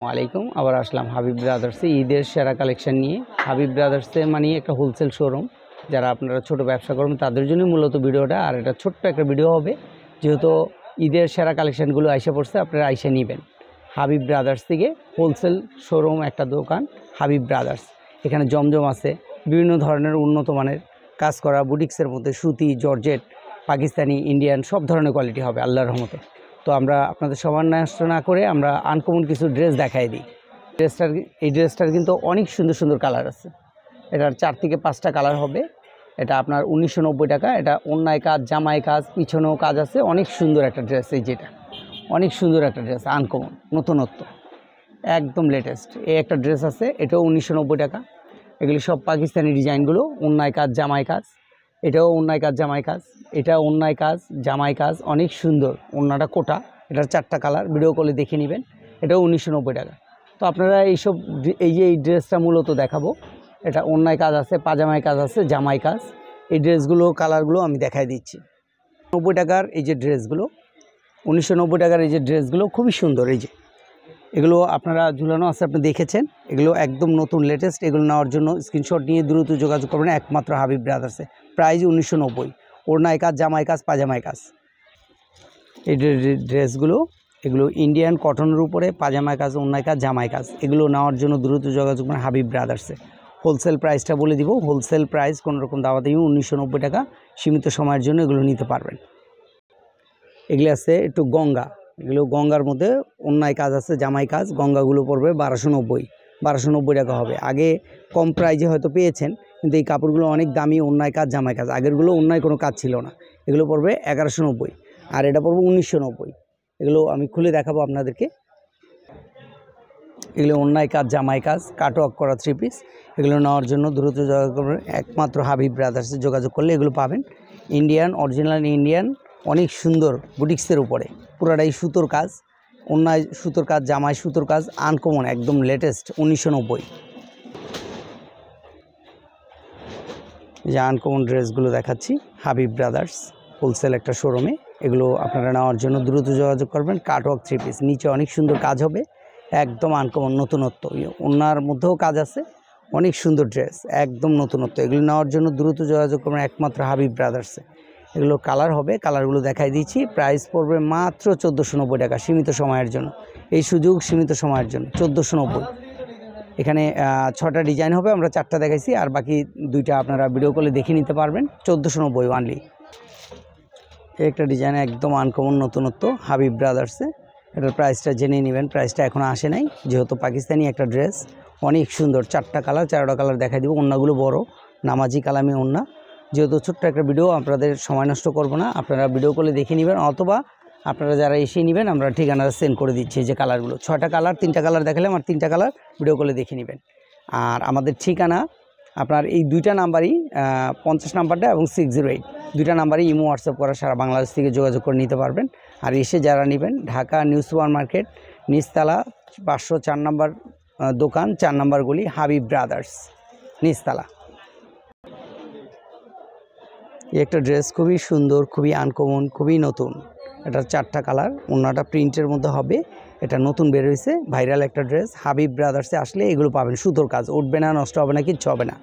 ওয়ালাইকুম আবার আসলাম হাবিব ব্রাদার্সে ঈদের সেরা কালেকশন নিয়ে। হাবিব ব্রাদার্সে মানে একটা হোলসেল শোরুম, যারা আপনারা ছোট ব্যবসা করবেন তাদের জন্যই মূলত ভিডিওটা। আর এটা ছোট্ট একটা ভিডিও হবে, যেহেতু ঈদের সেরা কালেকশনগুলো আইসা পড়ছে, আপনারা আইসা নেবেন। হাবিব ব্রাদার্স থেকে হোলসেল শোরুম একটা দোকান হাবিব ব্রাদার্স। এখানে জমজম আছে, বিভিন্ন ধরনের উন্নত মানের কাজ করা বুটিক্সের মধ্যে সুতি, জর্জেট, পাকিস্তানি, ইন্ডিয়ান সব ধরনের কোয়ালিটি হবে আল্লাহর রহমতে। তো আমরা আপনাদের সবার নষ্ট না করে আমরা আনকমন কিছু ড্রেস দেখাই দিই। এই ড্রেসটার কিন্তু অনেক সুন্দর সুন্দর কালার আছে। এটার 4 থেকে 5টা কালার হবে। এটা আপনার 1990 টাকা। এটা ওন্নায় কাজ, জামায় কাজ, পিছনেও কাজ আছে। অনেক সুন্দর একটা ড্রেস, এই যেটা অনেক সুন্দর একটা ড্রেস, আনকমন, নতুনত্ব, একদম লেটেস্ট। এই একটা ড্রেস আছে, এটাও 1990 টাকা। এগুলি সব পাকিস্তানি ডিজাইনগুলো, ওন্নায় কাজ, জামায় কাজ। এটাও ওন্নায় কাজ, জামায় কাজ। এটা ওন্নায় কাজ, জামায় কাজ, অনেক সুন্দর। ওন্নাটা কোটা। এটার 4টা কালার, ভিডিও কলে দেখে নেবেন। এটাও 1990 টাকা। তো আপনারা এইসব এই ড্রেসটা মূলত দেখাবো। এটা ওন্নায় কাজ আছে, পাজামায় কাজ আছে, জামায় কাজ। এই ড্রেসগুলো কালারগুলো আমি দেখাই দিচ্ছি। 90 টাকার এই যে ড্রেসগুলো, 1990 টাকার এই যে ড্রেসগুলো খুবই সুন্দর। এই যে এগুলো আপনারা ঝুলানো আছে, আপনি দেখেছেন। এগুলো একদম নতুন লেটেস্ট। এগুলো নেওয়ার জন্য স্ক্রিনশট নিয়ে দ্রুত যোগাযোগ করবেন একমাত্র হাবিব ব্রাদার্সে। প্রাইস 1990। ওড়নায় কাজ, জামায় কাজ, পাজামায় কাজ। এই ড্রেসগুলো এগুলো ইন্ডিয়ান কটনের উপরে, পাজামায় কাজ, ওড়নায় কাজ, জামায় কাজ। এগুলো নেওয়ার জন্য দ্রুত যোগাযোগ করবেন হাবিব ব্রাদার্সে। হোলসেল প্রাইসটা বলে দিব। হোলসেল প্রাইস কোনোরকম দাওয়াতে 1990 টাকা। সীমিত সময়ের জন্য এগুলো নিতে পারবেন। এগুলি আছে একটু গঙ্গা। এগুলো গঙ্গার মধ্যে ওন্নায় কাজ আছে, জামাই কাজ। গঙ্গাগুলো পড়বে 1290 টাকা হবে। আগে কম প্রাইজে হয়তো পেয়েছেন, কিন্তু এই কাপড়গুলো অনেক দামি। ওন্নায় কাজ, জামাই কাজ। আগেরগুলো ওন্নায় কোনো কাজ ছিল না। এগুলো পড়বে 1190, আর এটা পড়বে 1990। এগুলো আমি খুলে দেখাবো আপনাদেরকে। এগুলো ওন্নায় কাজ, জামাই কাজ, কাটওয়ার্ক করা 3 পিস। এগুলো নেওয়ার জন্য দ্রুত যোগাযোগ করবেন একমাত্র হাবিব ব্রাদার্সে। যোগাযোগ করলে এগুলো পাবেন। ইন্ডিয়ান, অরিজিনাল ইন্ডিয়ান, অনেক সুন্দর বুটিক্সের উপরে, পুরাটাই সুতোর কাজ। ওন্নায় সুতোর কাজ, জামায় সুতোর কাজ, আনকমন, একদম লেটেস্ট, 1990। যে আনকমন ড্রেসগুলো দেখাচ্ছি হাবিব ব্রাদার্স হোলসেল একটা শোরুমে। এগুলো আপনারা নেওয়ার জন্য দ্রুত যোগাযোগ করবেন। কাটওয়ার্ক 3 পিস, নিচে অনেক সুন্দর কাজ হবে, একদম আনকমন, নতুনত্ব। ওনার মধ্যেও কাজ আছে, অনেক সুন্দর ড্রেস, একদম নতুনত্ব। এগুলো নেওয়ার জন্য দ্রুত যোগাযোগ করবেন একমাত্র হাবিব ব্রাদার্সে। এগুলো কালার হবে, কালারগুলো দেখাই দিচ্ছি। প্রাইস পড়বে মাত্র 1490 টাকা, সীমিত সময়ের জন্য। এই সুযোগ সীমিত সময়ের জন্য 1490। এখানে 6টা ডিজাইন হবে, আমরা 4টা দেখাইছি, আর বাকি 2টা আপনারা ভিডিও কলে দেখে নিতে পারবেন। 1490 ওয়ানলি। একটা ডিজাইন একদম আনকমন, নতুনত্ব, হাবিব ব্রাদার্সে। এটার প্রাইসটা জেনে নেবেন। প্রাইসটা এখনও আসে নাই, যেহেতু পাকিস্তানি একটা ড্রেস, অনেক সুন্দর। 4টা কালার, 4টা কালার দেখাই দিব। ওন্নাগুলো বড়, নামাজি কালামি ওন্না। যেহেতু ছোট্ট একটা ভিডিও, আপনাদের সময় নষ্ট করব না, আপনারা ভিডিও কলে দেখে নেবেন, অথবা আপনারা যারা এসে নেবেন আমরা ঠিকানাটা সেন্ড করে দিচ্ছি। যে কালারগুলো 6টা কালার, 3টা কালার দেখালাম, আর 3টা কালার ভিডিও কলে দেখে নেবেন। আর আমাদের ঠিকানা আপনার এই 2টা নাম্বারই, 50 নাম্বারটা এবং 608, 2টা নাম্বারই ইমো, হোয়াটসঅ্যাপ করা, সারা বাংলাদেশ থেকে যোগাযোগ করে নিতে পারবেন। আর এসে যারা নেবেন, ঢাকা নিউ সুপার মার্কেট, নিচতলা 504 নাম্বার দোকান, 4 নাম্বার গলি, হাবিব ব্রাদার্স, নিচতলা। একটা ড্রেস খুবই সুন্দর, খুবই আনকমন, খুবই নতুন। এটার 4টা কালার, ওন্নাটা প্রিন্টের মধ্যে হবে। এটা নতুন বের হয়েছে, ভাইরাল একটা ড্রেস। হাবিব ব্রাদার্সে আসলে এগুলো পাবেন। সুতোর কাজ, উঠবে না, নষ্ট হবে না, কিচ্ছু হবে না।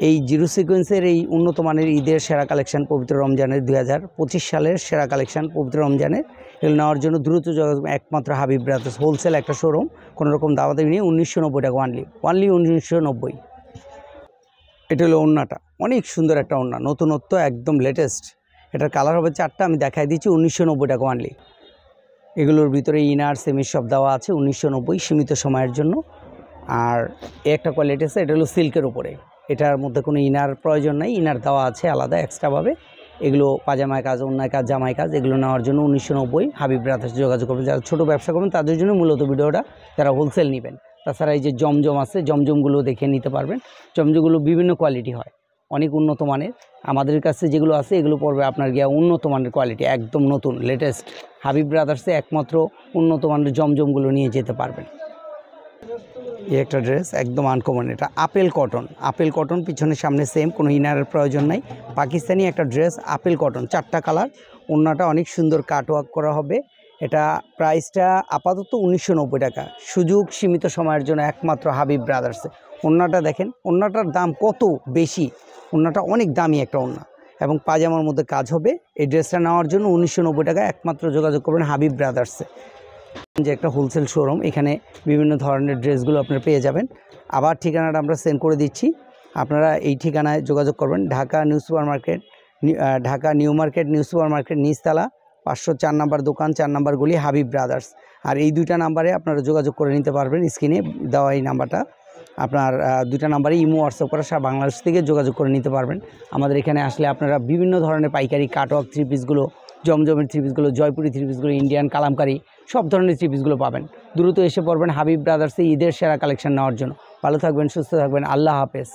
এই জিরো সিকোয়েন্সের এই উন্নত মানের ঈদের সেরা কালেকশন, পবিত্র রমজানের 2025 সালের সেরা কালেকশন, পবিত্র রমজানের। এগুলো নেওয়ার জন্য দ্রুত যোগাযোগ একমাত্র হাবিব ব্রাদার্স হোলসেল একটা শোরুম। কোনোরকম দাওয়াতে নিয়ে 1990 টাকা ওয়ানলি 1990। এটা হলো ওন্নাটা, অনেক সুন্দর একটা ওন্না, নতুনত্ব, একদম লেটেস্ট। এটার কালার হবে 4টা, আমি দেখাই দিচ্ছি। 1990 টাকা ওয়ানলি। এগুলোর ভিতরে ইনার, সেমিস সব দেওয়া আছে। 1990, সীমিত সময়ের জন্য। আর একটা কোয়ালিটি আছে, এটা হলো সিল্কের উপরে। এটার মধ্যে কোনো ইনার প্রয়োজন নাই, ইনার দেওয়া আছে আলাদা এক্সট্রাভাবে। এগুলো পাজামায় কাজ, ওন্নায় কাজ, জামায় কাজ। এগুলো নেওয়ার জন্য 1990 হাবিব ব্রাদার্সে যোগাযোগ করবেন। যারা ছোটো ব্যবসা করবেন তাদের জন্য মূলত ভিডিওটা, যারা হোলসেল নেবেন। তাছাড়া এই যে জমজম আছে, জমজমগুলো দেখে নিতে পারবেন। জমজমগুলো বিভিন্ন কোয়ালিটি হয়, অনেক উন্নত মানের। আমাদের কাছে যেগুলো আছে এগুলো পড়বে আপনার গিয়া উন্নত মানের কোয়ালিটি, একদম নতুন লেটেস্ট। হাবিব ব্রাদার্সে একমাত্র উন্নত মানের জমজমগুলো নিয়ে যেতে পারবেন। এই একটা ড্রেস একদম আনকমন। এটা আপেল কটন, আপেল কটন, পিছনে সামনে সেম, কোনো ইনারের প্রয়োজন নাই। পাকিস্তানি একটা ড্রেস, আপেল কটন, 4টা কালার। ওন্নাটা অনেক সুন্দর কাটওয়ার্ক করা হবে। এটা প্রাইসটা আপাতত 1990 টাকা, সুযোগ সীমিত সময়ের জন্য একমাত্র হাবিব ব্রাদার্সে। ওড়নাটা দেখেন, ওড়নাটার দাম কত বেশি, ওড়নাটা অনেক দামি একটা ওড়না এবং পাজামার মধ্যে কাজ হবে। এই ড্রেসটা নেওয়ার জন্য 1990 টাকা, একমাত্র যোগাযোগ করবেন হাবিব ব্রাদার্সে, যে একটা হোলসেল শোরুম। এখানে বিভিন্ন ধরনের ড্রেসগুলো আপনারা পেয়ে যাবেন। আবার ঠিকানাটা আমরা সেন্ড করে দিচ্ছি, আপনারা এই ঠিকানায় যোগাযোগ করবেন। Dhaka new super market, Dhaka new market new super market, নিচতলা 504 নাম্বার দোকান, 4 নাম্বার গলি, হাবিব ব্রাদার্স। আর এই দুইটা নাম্বারে আপনারা যোগাযোগ করে নিতে পারবেন। স্ক্রিনে দেওয়া এই নাম্বারটা, আপনার দুইটা নাম্বারে ইমো হোয়াটসঅ্যাপ করা, সারা বাংলাদেশ থেকে যোগাযোগ করে নিতে পারবেন। আমাদের এখানে আসলে আপনারা বিভিন্ন ধরনের পাইকারি কাটওয়ার্ক থ্রি পিসগুলো, জমজমের থ্রি পিসগুলো, জয়পুরি থ্রি পিসগুলো, ইন্ডিয়ান কালামকারি সব ধরনের থ্রি পিসগুলো পাবেন। দ্রুত এসে পড়বেন হাবিব ব্রাদার্সে ঈদের সেরা কালেকশন নেওয়ার জন্য। ভালো থাকবেন, সুস্থ থাকবেন, আল্লাহ হাফেজ।